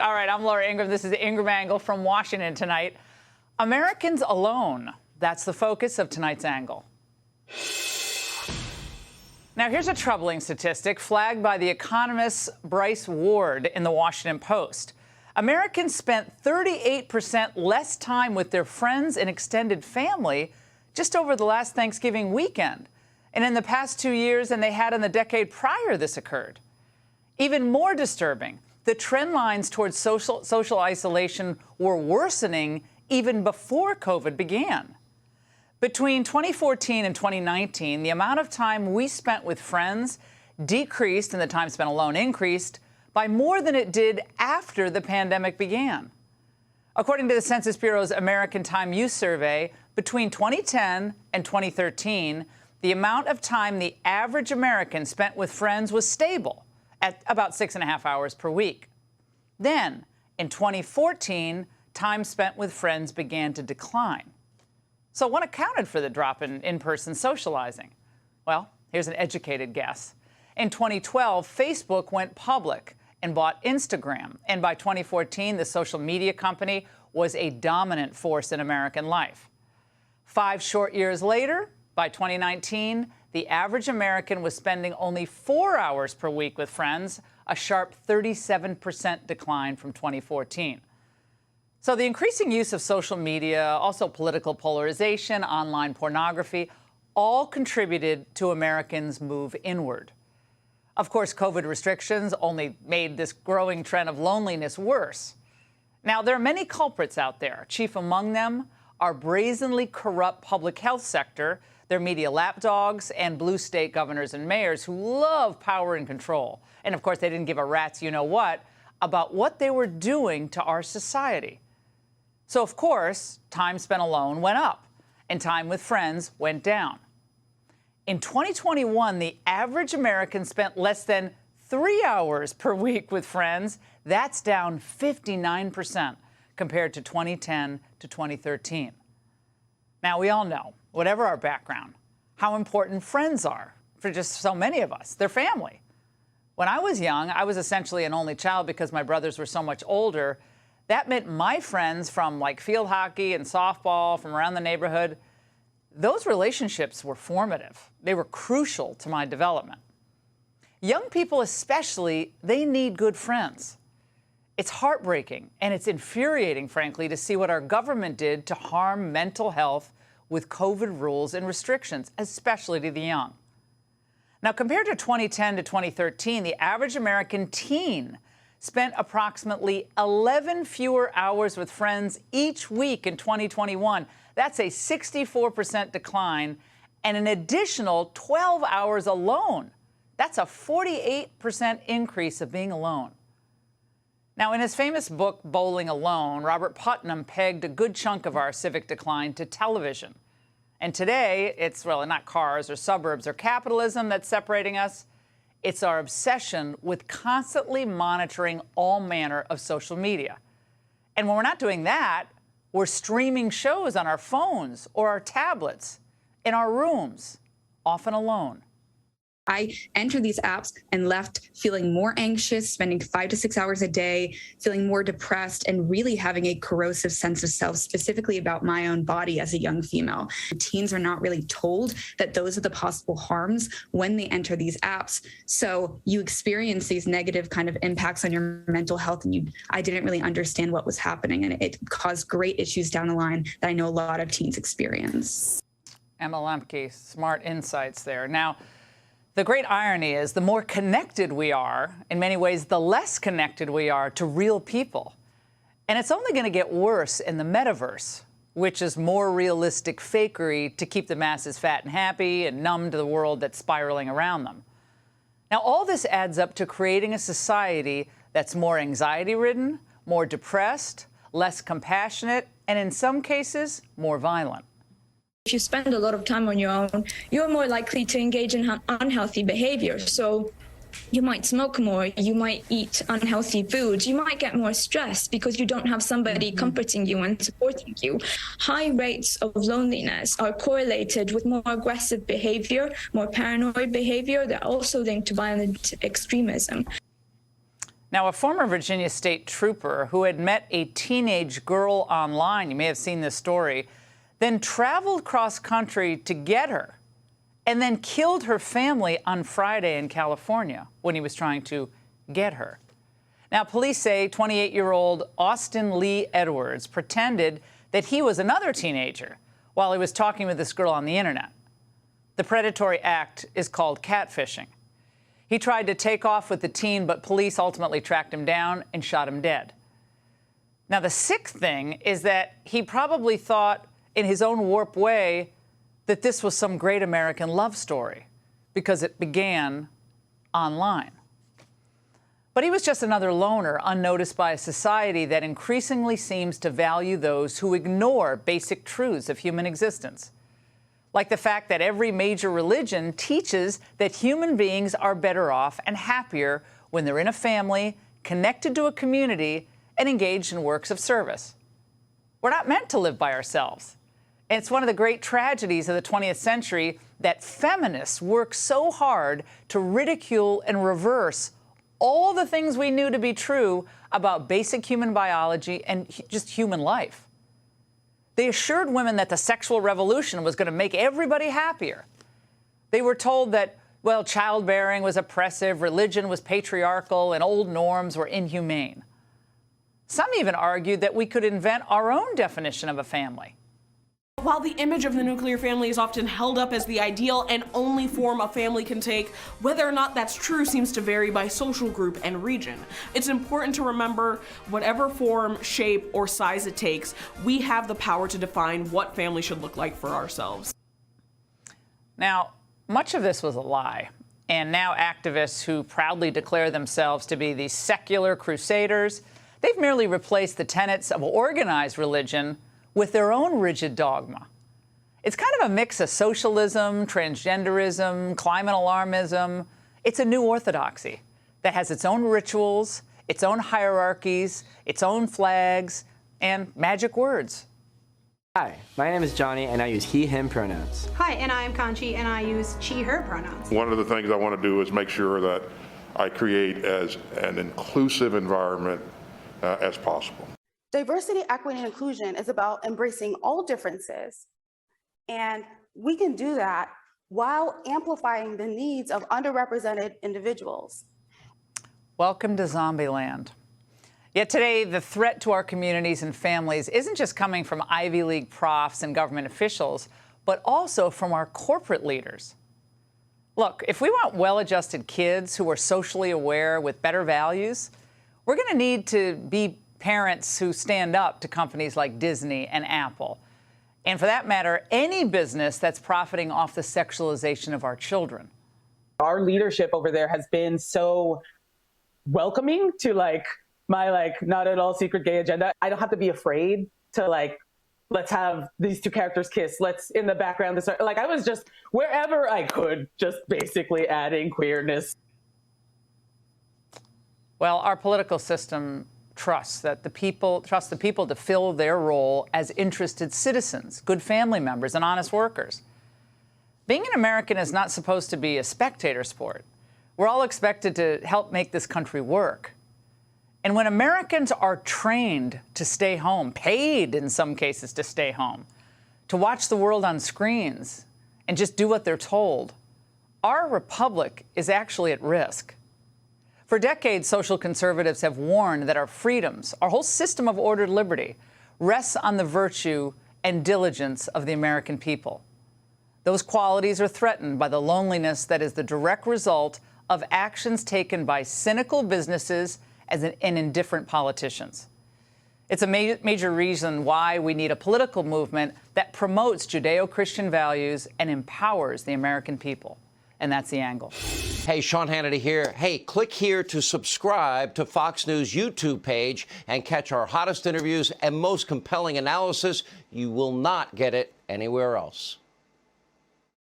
All right, I'm Laura Ingraham. This is the Ingraham Angle from Washington tonight. Americans alone. That's the focus of tonight's angle. Now, here's a troubling statistic flagged by the economist Bryce Ward in the Washington Post. Americans spent 38% less time with their friends and extended family just over the last Thanksgiving weekend, and in the past 2 years than they had in the decade prior this occurred. Even more disturbing, the trend lines towards social isolation were worsening even before COVID began. Between 2014 and 2019, the amount of time we spent with friends decreased and the time spent alone increased by more than it did after the pandemic began. According to the Census Bureau's American Time Use Survey, between 2010 and 2013, the amount of time the average American spent with friends was stable at about 6.5 hours per week. Then, in 2014, time spent with friends began to decline. So what accounted for the drop in in-person socializing? Well, here's an educated guess. In 2012, Facebook went public and bought Instagram. And by 2014, the social media company was a dominant force in American life. 5 short years later, by 2019, the average American was spending only 4 hours per week with friends, a sharp 37% decline from 2014. So the increasing use of social media, also political polarization, online pornography, all contributed to Americans' move inward. Of course, COVID restrictions only made this growing trend of loneliness worse. Now, there are many culprits out there. Chief among them, our brazenly corrupt public health sector, their media lapdogs, and blue state governors and mayors who love power and control. And of course, they didn't give a rat's you-know-what about what they were doing to our society. So, of course, time spent alone went up, and time with friends went down. In 2021, the average American spent less than 3 hours per week with friends. That's down 59% compared to 2010 to 2013. Now, we all know, whatever our background, how important friends are for just so many of us. They're family. When I was young, I was essentially an only child because my brothers were so much older. That meant my friends from like field hockey and softball from around the neighborhood, those relationships were formative. They were crucial to my development. Young people especially, they need good friends. It's heartbreaking and it's infuriating, frankly, to see what our government did to harm mental health with COVID rules and restrictions, especially to the young. Now, compared to 2010 to 2013, the average American teen spent approximately 11 fewer hours with friends each week in 2021. That's a 64% decline, and an additional 12 hours alone. That's a 48% increase of being alone. Now, in his famous book, Bowling Alone, Robert Putnam pegged a good chunk of our civic decline to television. And today, it's really not cars or suburbs or capitalism that's separating us. It's our obsession with constantly monitoring all manner of social media. And when we're not doing that, we're streaming shows on our phones or our tablets, in our rooms, often alone. I entered these apps and left feeling more anxious, spending 5 to 6 hours a day, feeling more depressed, and really having a corrosive sense of self, specifically about my own body as a young female. Teens are not really told that those are the possible harms when they enter these apps. So you experience these negative kind of impacts on your mental health, and I didn't really understand what was happening, and it caused great issues down the line that I know a lot of teens experience. Emma Lemke, smart insights there. Now, the great irony is the more connected we are, in many ways, the less connected we are to real people. And it's only going to get worse in the metaverse, which is more realistic fakery to keep the masses fat and happy and numb to the world that's spiraling around them. Now, all this adds up to creating a society that's more anxiety-ridden, more depressed, less compassionate, and in some cases, more violent. If you spend a lot of time on your own, you're more likely to engage in unhealthy behavior. So you might smoke more, you might eat unhealthy foods, you might get more stressed because you don't have somebody comforting you and supporting you. High rates of loneliness are correlated with more aggressive behavior, more paranoid behavior. They're also linked to violent extremism. Now, a former Virginia state trooper who had met a teenage girl online, you may have seen this story, then traveled cross-country to get her and then killed her family on Friday in California when he was trying to get her. Now, police say 28-year-old Austin Lee Edwards pretended that he was another teenager while he was talking with this girl on the internet. The predatory act is called catfishing. He tried to take off with the teen, but police ultimately tracked him down and shot him dead. Now, the sick thing is that he probably thought, in his own warped way, that this was some great American love story because it began online. But he was just another loner, unnoticed by a society that increasingly seems to value those who ignore basic truths of human existence. Like the fact that every major religion teaches that human beings are better off and happier when they're in a family, connected to a community, and engaged in works of service. We're not meant to live by ourselves. And it's one of the great tragedies of the 20th century that feminists work so hard to ridicule and reverse all the things we knew to be true about basic human biology and just human life. They assured women that the sexual revolution was going to make everybody happier. They were told that, well, childbearing was oppressive, religion was patriarchal, and old norms were inhumane. Some even argued that we could invent our own definition of a family. While the image of the nuclear family is often held up as the ideal and only form a family can take, whether or not that's true seems to vary by social group and region. It's important to remember, whatever form, shape, or size it takes, we have the power to define what family should look like for ourselves. Now, much of this was a lie, and now activists who proudly declare themselves to be the secular Crusaders, they've merely replaced the tenets of organized religion with their own rigid dogma. It's kind of a mix of socialism, transgenderism, climate alarmism. It's a new orthodoxy that has its own rituals, its own hierarchies, its own flags, and magic words. Hi, my name is Johnny, and I use he, him pronouns. Hi, and I'm Conchi, and I use she, her pronouns. One of the things I want to do is make sure that I create as an inclusive environment as possible. Diversity, equity, and inclusion is about embracing all differences. And we can do that while amplifying the needs of underrepresented individuals. Welcome to Zombieland. Yet today, the threat to our communities and families isn't just coming from Ivy League profs and government officials, but also from our corporate leaders. Look, if we want well-adjusted kids who are socially aware with better values, we're going to need to be parents who stand up to companies like Disney and Apple. And for that matter, any business that's profiting off the sexualization of our children. Our leadership over there has been so welcoming to my not at all secret gay agenda. I don't have to be afraid to let's have these two characters kiss. Let's in the background. I was just wherever I could, just basically adding queerness. Well, our political system trusts the people to fill their role as interested citizens, good family members, and honest workers. Being an American is not supposed to be a spectator sport. We're all expected to help make this country work. And when Americans are trained to stay home, paid in some cases to stay home, to watch the world on screens and just do what they're told, our republic is actually at risk. For decades, social conservatives have warned that our freedoms, our whole system of ordered liberty, rests on the virtue and diligence of the American people. Those qualities are threatened by the loneliness that is the direct result of actions taken by cynical businesses and indifferent politicians. It's a major reason why we need a political movement that promotes Judeo-Christian values and empowers the American people. And that's The Angle. Hey, Sean Hannity here. Hey, click here to subscribe to Fox News YouTube page and catch our hottest interviews and most compelling analysis. You will not get it anywhere else.